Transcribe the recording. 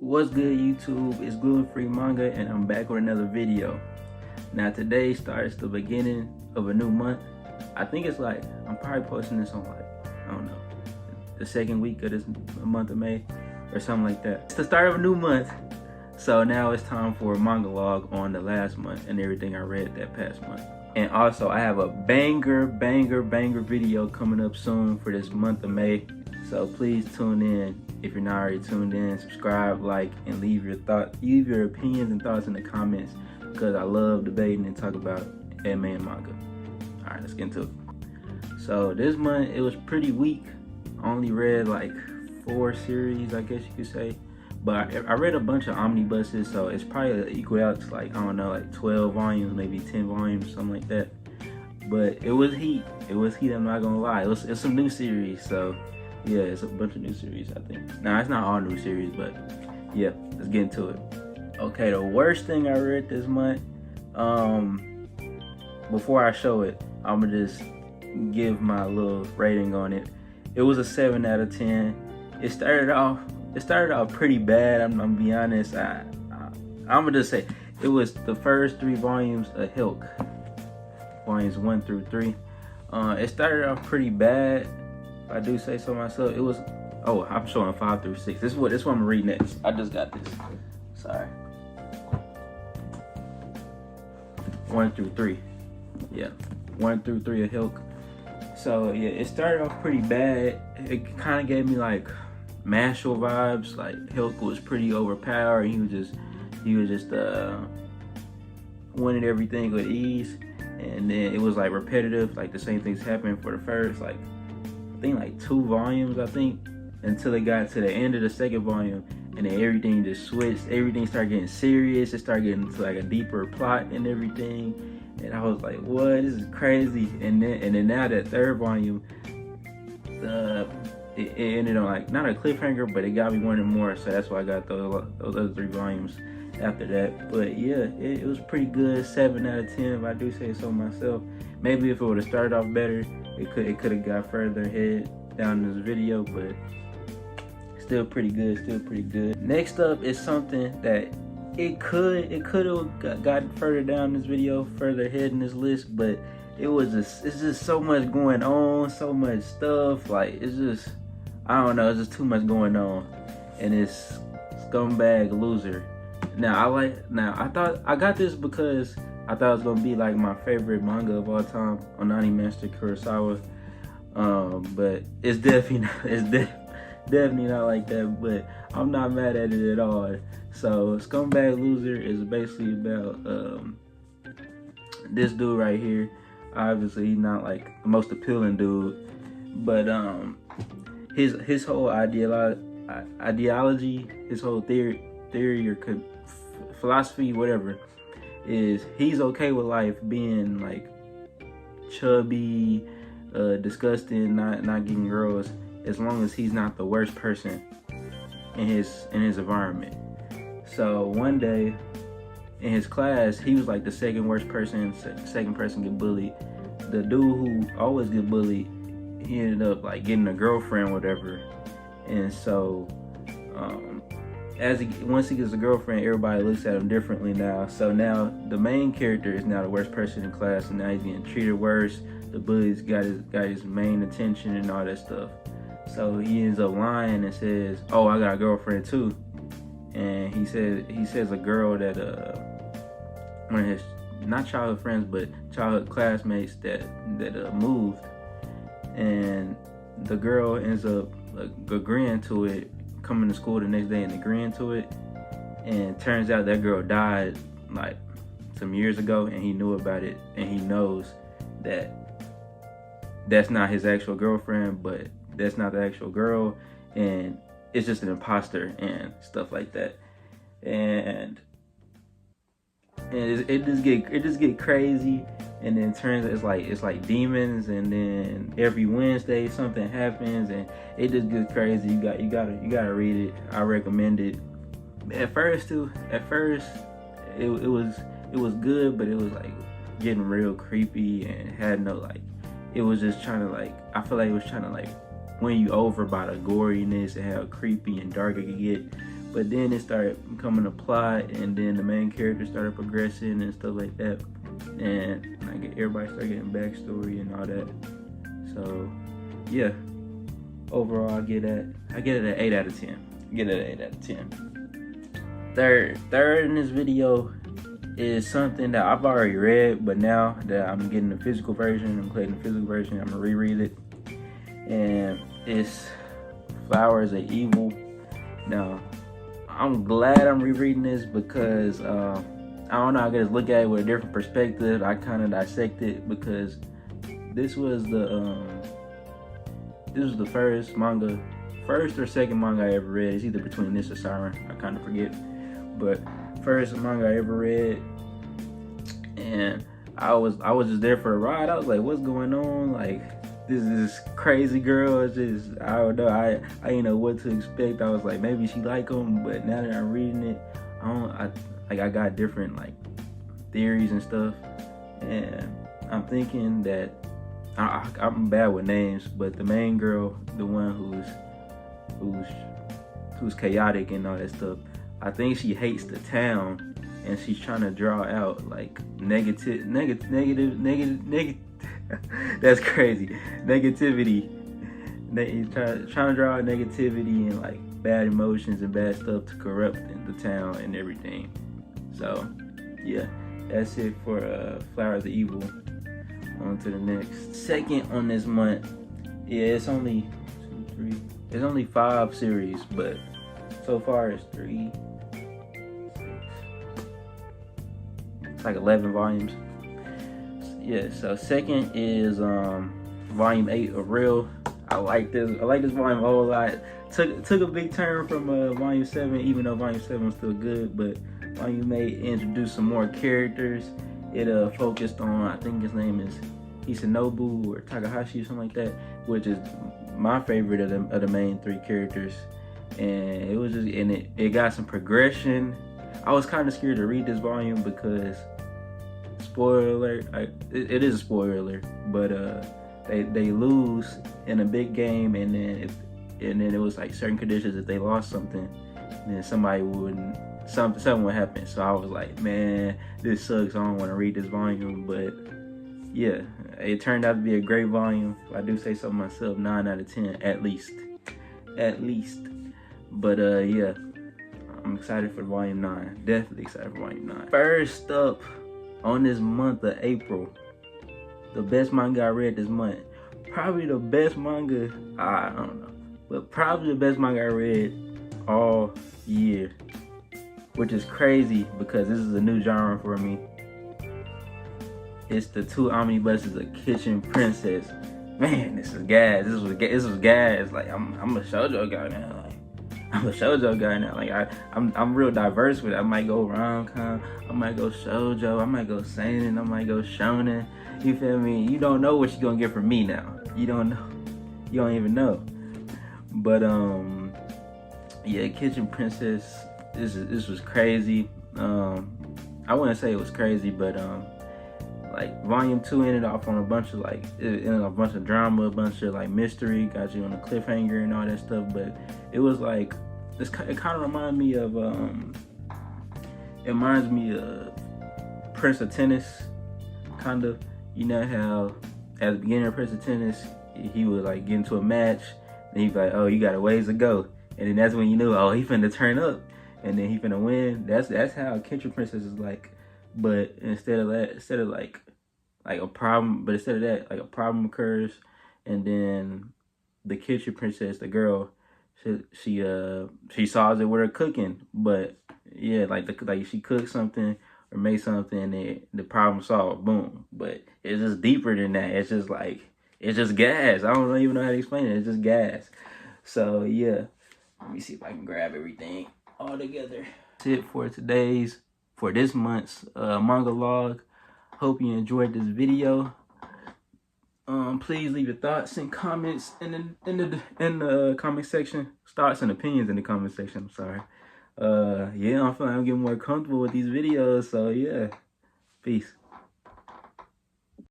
What's good, YouTube? It's gluten-free manga, and I'm back with another video. Now today starts the beginning of a new month. I think it's like, I'm probably posting this on I don't know, the second week of this month of May or something like that. It's the start of a new month. So now it's time for a manga log on the last month and everything I read that past month. And also I have a banger video coming up soon for this month of May. So please tune in. If you're not already tuned in, subscribe, like, and leave your opinions and thoughts in the comments, because I love debating and talk about anime and manga. All right, let's get into it. So this month it was pretty weak. I only read like 4 series, I guess you could say, but I read a bunch of omnibuses, so it's probably equal out to like, I don't know, like 12 volumes, maybe 10 volumes, something like that. But it was heat. It was heat. I'm not gonna lie. It's some new series, so. Yeah, it's a bunch of new series, I think. Nah, it's not all new series, but yeah, let's get into it. Okay, the worst thing I read this month, before I show it, I'm gonna just give my little rating on it. It was a 7 out of 10. It started off pretty bad. I'm gonna be honest. I'm gonna just say it was the first 3 volumes of Hilk, volumes 1 through 3. It started off pretty bad. I do say so myself. It was, oh, I'm showing 5 through 6. This is what I'm gonna read next. I just got this. Sorry. 1 through 3. Yeah, 1 through 3 of Hilk. So yeah, it started off pretty bad. It kind of gave me like Mashal vibes. Like Hilk was pretty overpowered. He was just winning everything with ease. And then it was like repetitive. Like the same things happened for the first I think like 2 volumes, I think, until it got to the end of the second volume, and then everything just switched. Everything started getting serious. It started getting to like a deeper plot and everything, and I was like, what, this is crazy. And then now that 3rd volume, it ended on like, not a cliffhanger, but it got me wanting more, so that's why I got those other 3 volumes after that. But yeah, it was pretty good. 7 out of 10 if I do say so myself. Maybe if it would have started off better, it could have got further ahead down this video, but still pretty good. Next up is something that it could have gotten further down this video, further ahead in this list, but it's just so much going on, so much stuff. Like it's just, I don't know, it's just too much going on, and it's Scumbag Loser. Now I thought I got this because I thought it was gonna be like my favorite manga of all time, Onani Master Kurosawa, but it's definitely not like that. But I'm not mad at it at all. So Scumbag Loser is basically about this dude right here. Obviously, he's not like the most appealing dude, but his whole ideology, his whole theory or philosophy, whatever, is he's okay with life being like chubby, disgusting, not getting girls, as long as he's not the worst person in his environment. So one day in his class, he was like the second worst person, second person get bullied. The dude who always get bullied, he ended up like getting a girlfriend, whatever. And so once he gets a girlfriend, everybody looks at him differently now. So now the main character is now the worst person in class, and now he's getting treated worse. The bullies got his main attention and all that stuff. So he ends up lying and says, "Oh, I got a girlfriend too." And he says a girl that one of his, not childhood friends, but childhood classmates that moved, and the girl ends up agreeing to it, coming to school the next day and agreeing to it. And turns out that girl died like some years ago, and he knew about it, and he knows that that's not his actual girlfriend, but that's not the actual girl, and it's just an imposter and stuff like that. And it just get crazy, and then turns out it's like demons, and then every Wednesday something happens, and it just gets crazy. You gotta read it. I recommend it. At first it was good, but it was like getting real creepy and had no like, it was just trying to like, I feel like it was trying to like win you over by the goriness and how creepy and dark it could get. But then it started becoming a plot, and then the main character started progressing and stuff like that, and like everybody started getting backstory and all that. So yeah, overall I get it at 8 out of 10. Get it at 8 out of 10. Third in this video is something that I've already read, but now that I'm getting the physical version, I'm collecting the physical version, I'm gonna reread it. And it's Flowers of Evil. Now, I'm glad I'm rereading this because I don't know, I gotta look at it with a different perspective. I kind of dissect it because this was the first or second manga I ever read. It's either between this or Siren, I kind of forget. But first manga I ever read, and I was just there for a ride. I was like, what's going on? Like, this crazy girl is just, I don't know, I didn't know what to expect. I was like, maybe she like him, but now that I'm reading it, I got different like theories and stuff, and I'm thinking that I'm bad with names, but the main girl, the one who's chaotic and all that stuff, I think she hates the town, and she's trying to draw out like negative. That's crazy. Negativity. Trying to draw out negativity and like bad emotions and bad stuff to corrupt the town and everything. So yeah, that's it for Flowers of Evil. On to the next. Second on this month. Yeah, it's only 2, 3. It's only 5 series, but so far it's 3, 6. It's like 11 volumes. Yeah, so second is volume 8 of Real. I like this volume a whole lot. Took a big turn from volume 7, even though volume 7 was still good, but volume 8 introduced some more characters. It focused on, I think his name is Hisanobu or Takahashi or something like that, which is my favorite of the main 3 characters. And it was just, and it got some progression. I was kind of scared to read this volume because, spoiler alert, it is a spoiler alert, but they lose in a big game, and then it was like certain conditions, if they lost something, then something would happen. So I was like, man, this sucks, I don't want to read this volume. But yeah, it turned out to be a great volume. If I do say so myself, 9 out of 10 at least. But yeah, I'm excited for volume 9. Definitely excited for volume 9. First up on this month of April, the best manga I read this month. Probably the best manga, I don't know, but probably the best manga I read all year, which is crazy because this is a new genre for me. It's the 2 omnibuses of Kitchen Princess. Man, this is gas. This was gas. Like, I'm a shoujo guy now. Like, I'm real diverse with it. I might go rom-com, I might go shoujo, I might go seinen, I might go shonen. You feel me? You don't know what you're gonna get from me now. You don't know. You don't even know. But yeah, Kitchen Princess. This was crazy. I wouldn't say it was crazy, but like volume 2 ended off on a bunch of drama, a bunch of like mystery, got you on a cliffhanger and all that stuff. But it was like, it kind of reminds me of Prince of Tennis, kind of. You know how at the beginning of Prince of Tennis, he would like get into a match, and he'd be like, oh, you got a ways to go, and then that's when you knew, oh, he finna turn up, and then he finna win. That's how Kitchen Princess is like. But instead of that, like a problem occurs, and then the Kitchen Princess, the girl, she solves it with her cooking. But yeah, like she cooks something or make something, and the problem solved, boom. But it's just deeper than that. It's just gas. I don't even know how to explain it. It's just gas. So yeah, let me see if I can grab everything all together. That's it for this month's manga log. Hope you enjoyed this video. Please leave your thoughts and comments in the comment section. Thoughts and opinions in the comment section. I'm sorry. Yeah, I'm getting more comfortable with these videos. So yeah, peace.